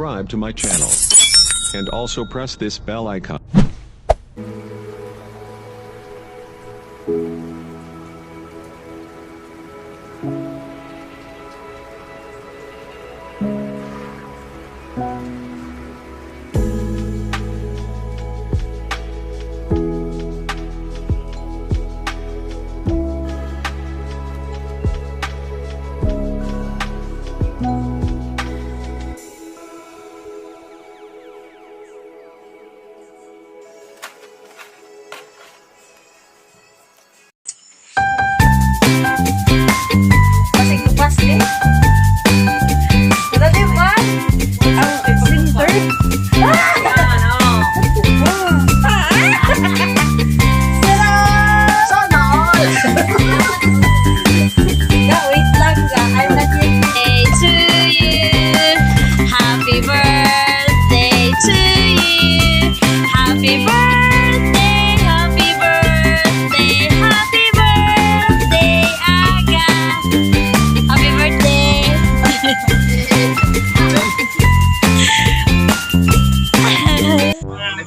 subscribe to my channel. And also press this bell icon.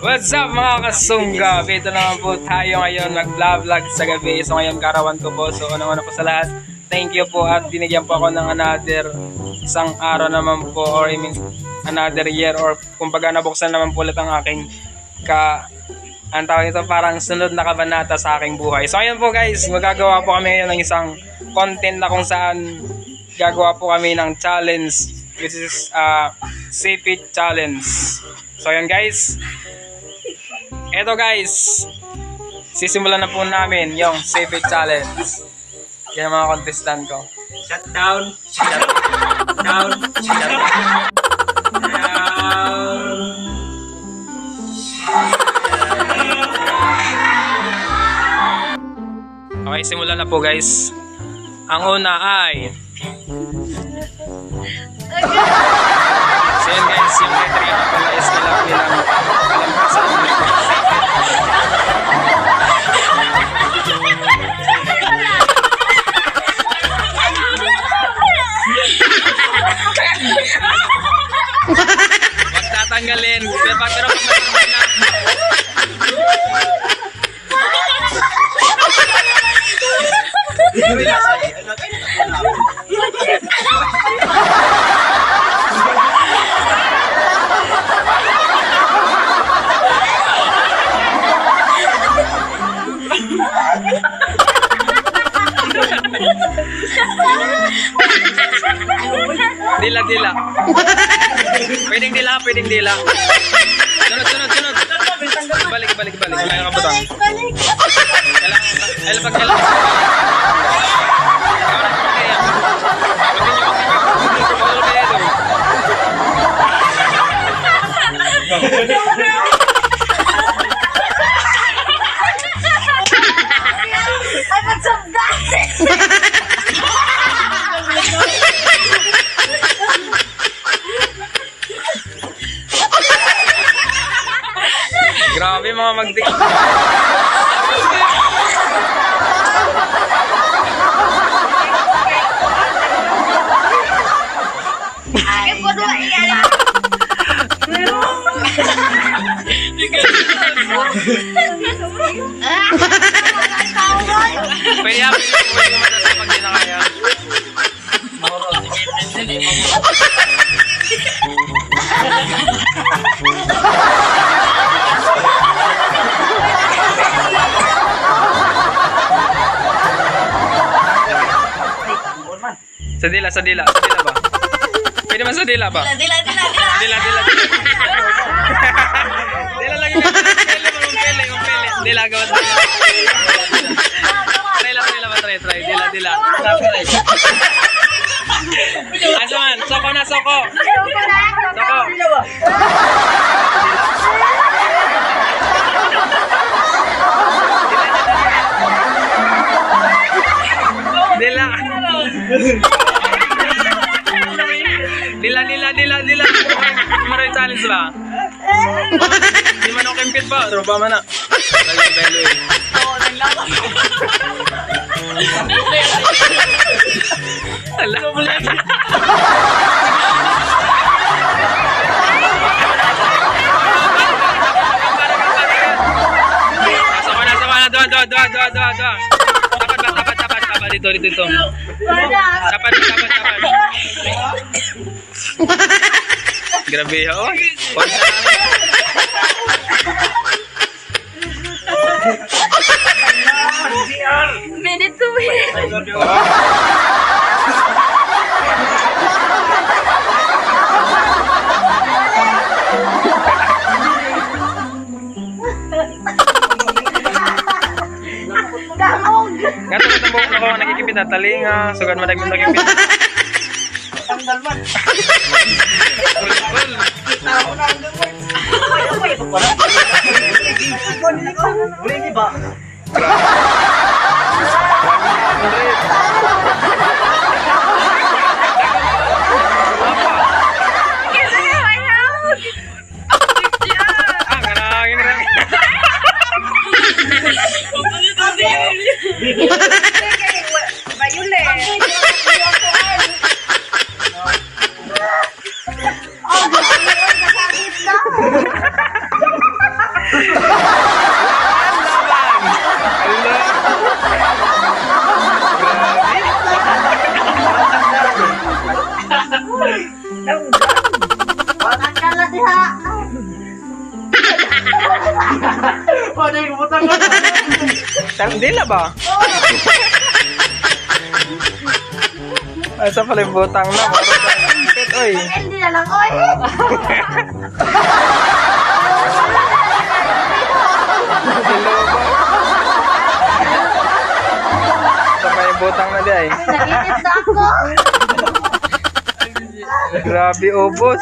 What's up mga kasunggab? Ito naman po tayo ngayon nag-vlog sa gabi. So ngayon karawan ko po. So ano po sa lahat, thank you po at binigyan po ako ng another isang araw naman po, or I mean another year, or kumbaga nabuksan naman po ulit ang aking ang tawag ito, parang sunod na kabanata sa aking buhay. So ngayon po guys, magagawa po kami ngayon ng isang content na kung saan gagawa po kami ng challenge, which is Save It Challenge. So ayan guys, eto guys, sisimulan na po namin yung Save It Challenge. Yan ang mga contestant ko. Shut down, shut down, shut down. Okay, simulan na po guys. Ang una ay so yun guys, yung letter nga pala is bilang kalampasan. Huwag tatanggalin, pero pag matanggal na. Dila. Pwedeng dila. Sunod. Balik. Kaya ka ba ito? Kailan. Grabe mga magdik. Pwede mo na sa pag di na kaya. Sa dila ba? Pwede man sa dila ba? Dila. Dila lagi na. Umpele. Dila gawad. Try. Dila. Asaman, soko. Dila. Dila. Maroy challenge ba? Di man ako kempit ba? Tropa man na. Belo eh. Ala. Tapat. Dito. Tapat. Grabe, oh. Minute to minute. Gato na tambok na ko nagkikipit na talinga, sugan mo nagkikipit. Dila ba? Asa pala yung butang na? Oy. Hindi na lang, oy. Asa pa yung butang na di ay? Nainit na ako. Grabe, ubos.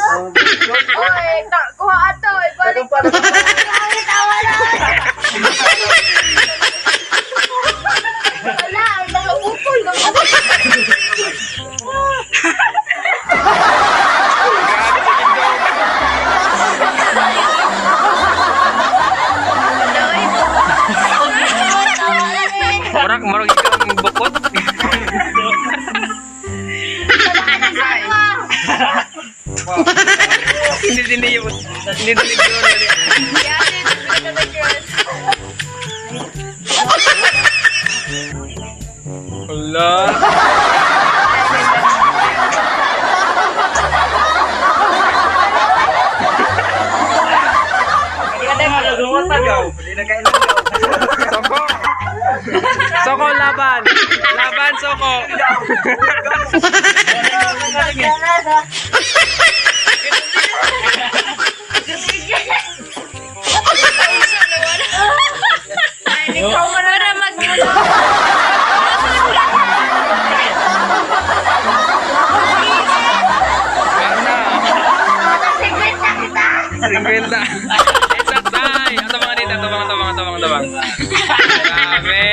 Oy, kuha ato. Ibalik pa. Ay, tawa na. Wala, ang nangabukol. Marag ikaw ang bukod. Hindi yun. Allah. Soko laban. Laban Soko. Ikaw mo na magmula. Mana? 50. 50 kita. Exact tay. Atabang dito, atabang. Grabe.